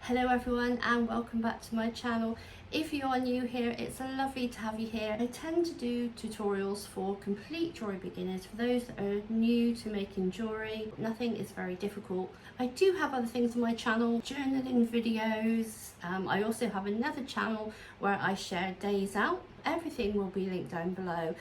Hello everyone and welcome back to my channel. If you are new here, it's lovely to have you here. I tend to do tutorials for complete jewellery beginners, for those that are new to making jewellery. Nothing is very difficult. I do have other things on my channel, journaling videos. I also have another channel where I share days out. Everything will be linked down below.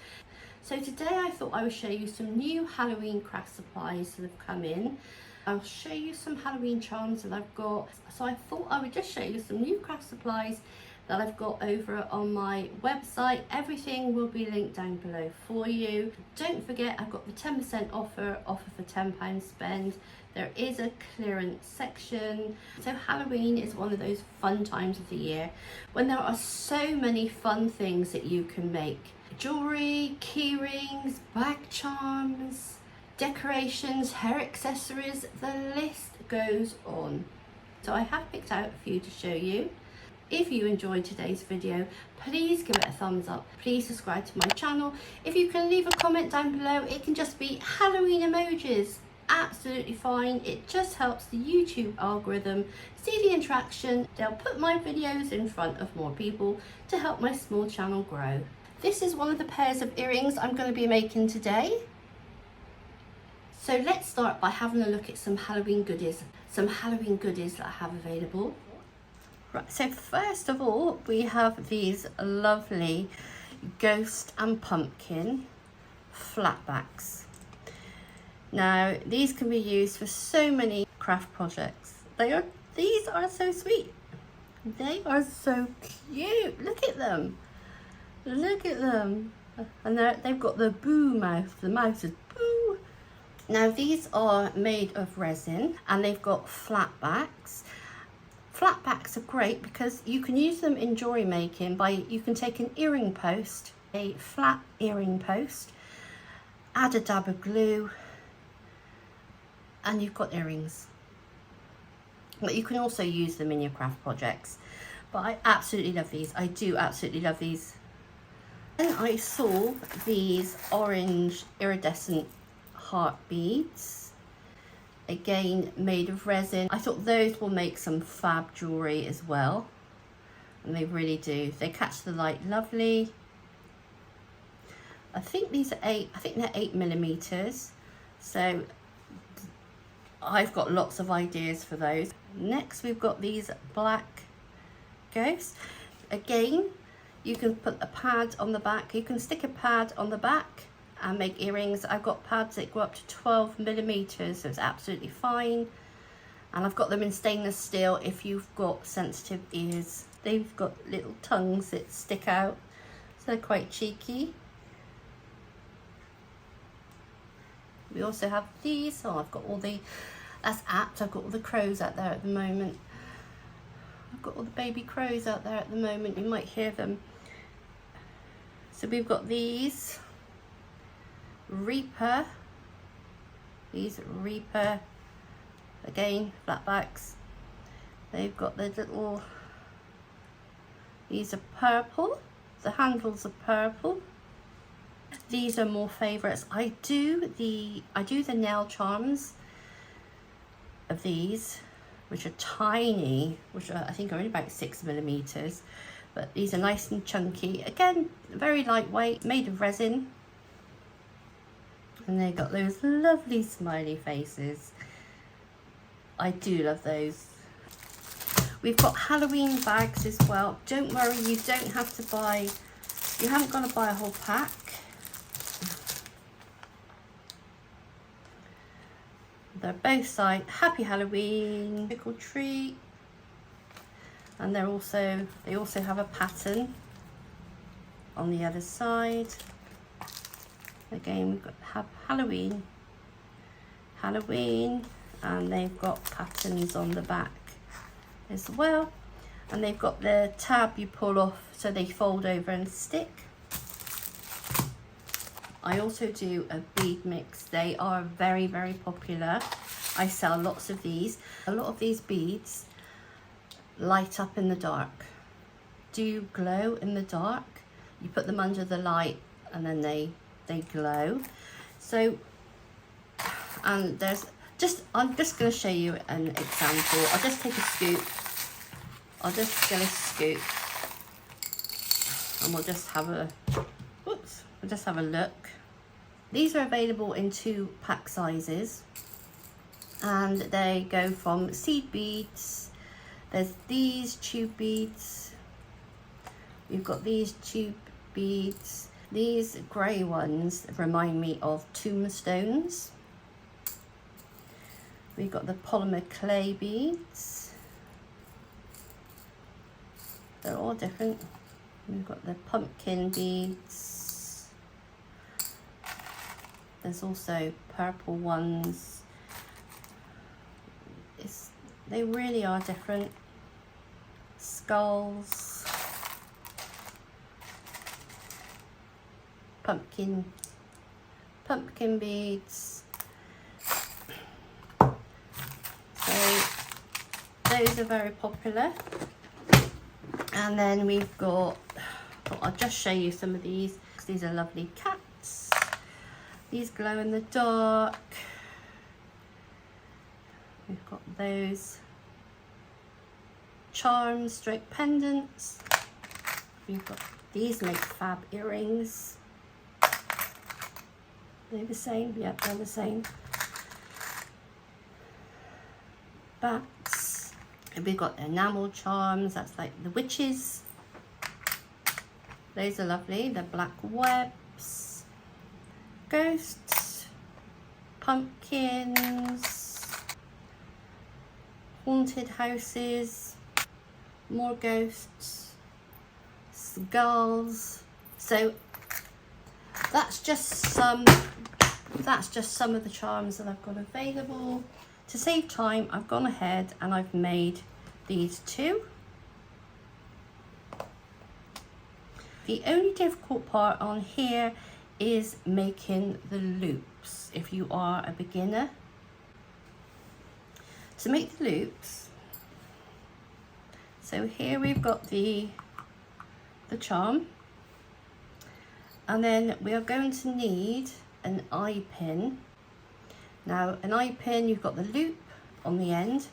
So today I thought I would show you some new Halloween craft supplies that have come in. I'll show you some Halloween charms that I've got. So I thought I would just show you some new craft supplies that I've got over on my website. Everything will be linked down below for you. Don't forget, I've got the 10% offer for £10 spend. There is a clearance section. So Halloween is one of those fun times of the year when there are so many fun things that you can make. Jewellery, key rings, bag charms, decorations, hair accessories, the list goes on. So I have picked out a few to show you. If you enjoyed today's video, please give it a thumbs up. Please subscribe to my channel. If you can leave a comment down below, it can just be Halloween emojis. Absolutely fine. It just helps the YouTube algorithm see the interaction. They'll put my videos in front of more people to help my small channel grow. This is one of the pairs of earrings I'm going to be making today. So let's start by having a look at some Halloween goodies that I have available. Right, so first of all, we have these lovely ghost and pumpkin flatbacks. Now, these can be used for so many craft projects. These are so sweet. They are so cute. Look at them. Look at them. And they've got the boo mouth. The mouth is boo. Now these are made of resin and they've got flat backs. Flat backs are great because you can use them in jewellery making you can take an earring post, a flat earring post, add a dab of glue and you've got earrings. But you can also use them in your craft projects. But I absolutely love these. I do absolutely love these. And I saw these orange iridescent heart beads, again made of resin. I thought those will make some fab jewellery as well, and they really do. They catch the light lovely. I think these are they're 8mm, so I've got lots of ideas for those. Next we've got these black ghosts. Again, you can put a pad on the back. You can stick a pad on the back and make earrings. I've got pads that go up to 12mm, so it's absolutely fine. And I've got them in stainless steel if you've got sensitive ears. They've got little tongues that stick out, so they're quite cheeky. We also have these. Oh, I've got all the, that's apt, I've got all the crows out there at the moment. I've got all the baby crows out there at the moment, you might hear them. So we've got these Reaper, again flatbacks. They've got the little, these are purple, the handles are purple. These are more favourites. I do the nail charms of these, which are tiny, which are, I think are only about 6mm, but these are nice and chunky. Again, very lightweight, made of resin. And they've got those lovely smiley faces. I do love those. We've got Halloween bags as well. Don't worry, you don't have to buy, you haven't got to buy a whole pack. They're both sides, Happy Halloween, trick or treat. And they also have a pattern on the other side. Again, we've got Halloween, and they've got patterns on the back as well. And they've got the tab you pull off so they fold over and stick. I also do a bead mix. They are very, very popular. I sell lots of these. A lot of these beads light up in the dark, do glow in the dark. You put them under the light and then they glow. So, and I'm just going to show you an example. I'll just take a scoop I'll just get a scoop and we'll just have a, whoops, we'll just have a look. These are available in 2 pack sizes, and they go from seed beads. There's these tube beads. You've got these tube beads. These grey ones remind me of tombstones. We've got the polymer clay beads. They're all different. We've got the pumpkin beads. There's also purple ones. They really are different. Skulls. Pumpkin beads. So those are very popular. And then we've got, I'll just show you some of these. These are lovely cats. These glow in the dark. We've got those charms, stroke pendants. We've got these make fab earrings. They're the same, yep, they're the same. Bats. And we've got enamel charms, that's like the witches. Those are lovely, they're black webs. Ghosts. Pumpkins. Haunted houses. More ghosts. Skulls. So that's just some of the charms that I've got available. To save time, I've gone ahead and I've made these 2. The only difficult part on here is making the loops if you are a beginner. To make the loops, so here we've got the charm, and then we are going to need an eye pin. Now an eye pin, you've got the loop on the end,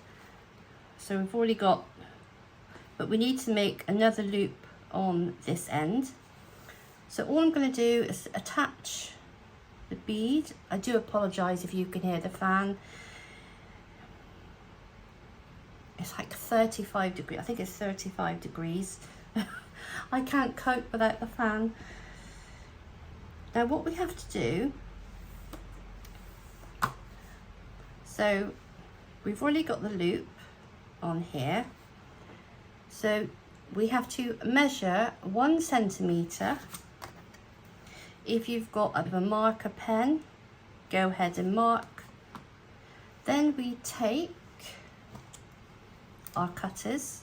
so we've already got, but we need to make another loop on this end. So all I'm going to do is attach the bead. I do apologise if you can hear the fan. It's like 35 degrees, I think it's 35 degrees. I can't cope without the fan. Now what we have to do, so we've already got the loop on here. So we have to measure 1 centimetre. If you've got a marker pen, go ahead and mark. Then we take our cutters,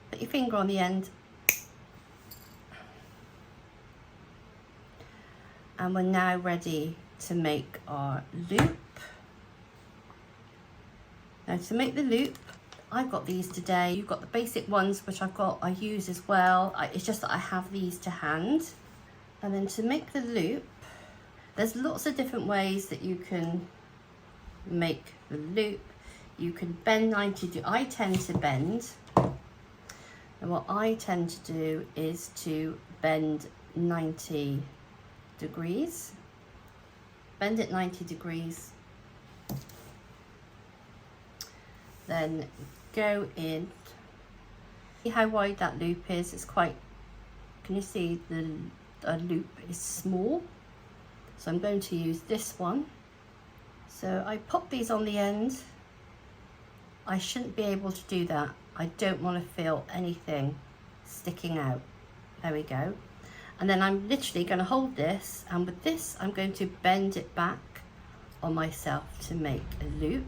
put your finger on the end, and we're now ready to make our loop. Now to make the loop, I've got these today. You've got the basic ones which I use as well. It's just that I have these to hand. And then to make the loop, there's lots of different ways that you can make the loop. You can bend 90 degrees. I tend to bend, and what I tend to do is to bend 90 degrees. Bend it 90 degrees. Then go in. See how wide that loop is? It's quite, can you see the loop is small? So I'm going to use this one. So I pop these on the end. I shouldn't be able to do that. I don't want to feel anything sticking out. There we go. And then I'm literally going to hold this, and with this I'm going to bend it back on myself to make a loop.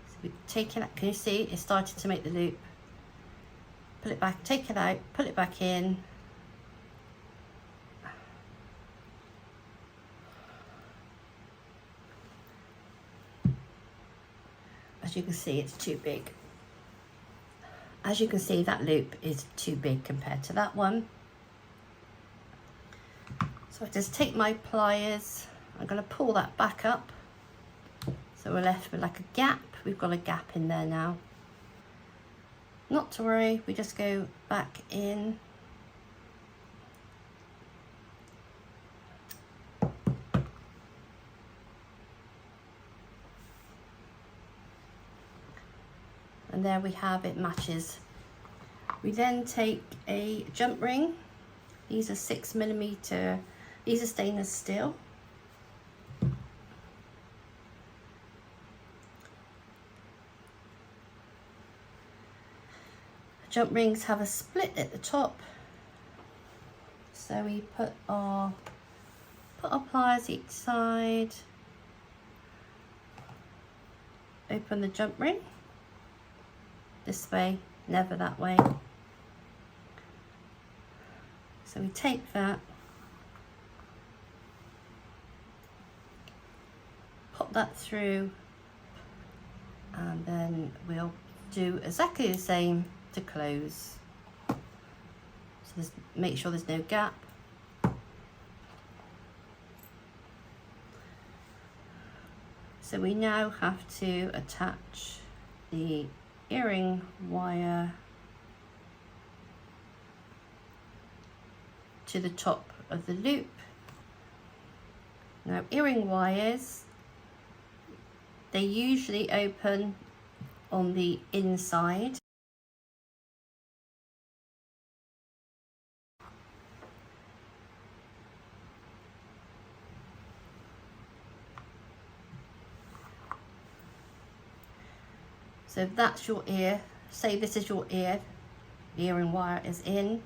So we take it out. Can you see it started to make the loop? Pull it back, take it out, pull it back in. As you can see, it's too big. As you can see, that loop is too big compared to that one. So I just take my pliers, I'm going to pull that back up. So So we're left with like a gap. We've got a gap in there now. Not to worry, we just go back in. And there we have it, matches. We then take a jump ring. These are 6mm, these are stainless steel. Jump rings have a split at the top. So we put our pliers each side, open the jump ring. This way, never that way. So we take that, pop that through, and then we'll do exactly the same to close. So make sure there's no gap. So we now have to attach the earring wire to the top of the loop. Now earring wires, they usually open on the inside. So that's your ear. Say this is your ear. The earring wire is in.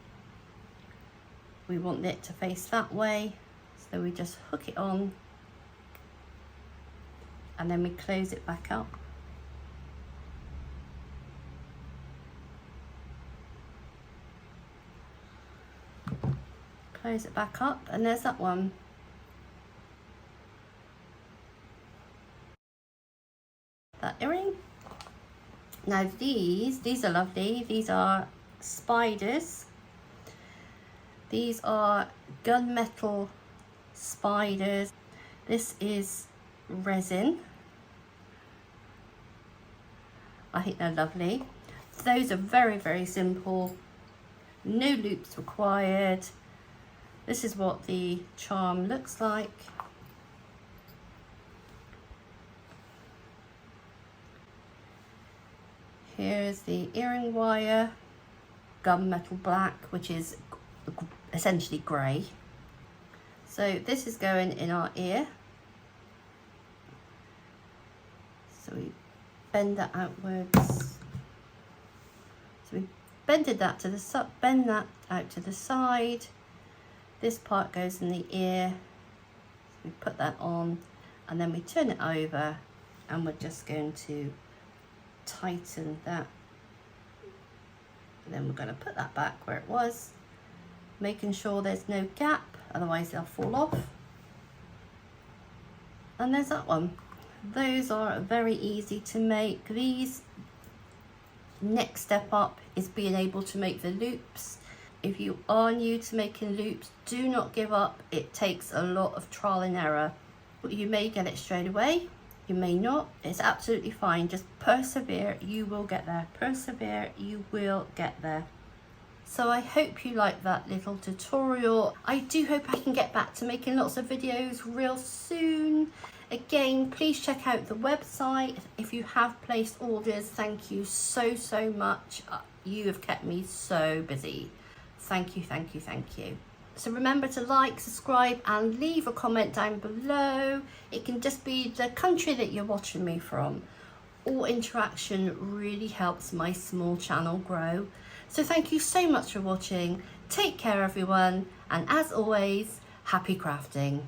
We want it to face that way. So we just hook it on. And then we close it back up. Close it back up, and there's that one. That earring. Now these are lovely. These are spiders. These are gunmetal spiders. This is resin. I think they're lovely. Those are very, very simple. No loops required. This is what the charm looks like. Here's the earring wire, gunmetal black, which is essentially grey. So this is going in our ear. So we bend that outwards. So we bended that to the bend that out to the side. This part goes in the ear. So we put that on, and then we turn it over, and we're just going to tighten that. And then we're going to put that back where it was, making sure there's no gap, otherwise they'll fall off. And there's that one. Those are very easy to make. These, next step up is being able to make the loops. If you are new to making loops, do not give up. It takes a lot of trial and error. You may get it straight away, you may not. It's absolutely fine. Just persevere, you will get there. Persevere, you will get there. So I hope you like that little tutorial. I do hope I can get back to making lots of videos real soon. Again, please check out the website. If you have placed orders, thank you so, so much. You have kept me so busy. Thank you, thank you, thank you. So remember to like, subscribe, and leave a comment down below. It can just be the country that you're watching me from. All interaction really helps my small channel grow. So thank you so much for watching. Take care, everyone. And as always, happy crafting.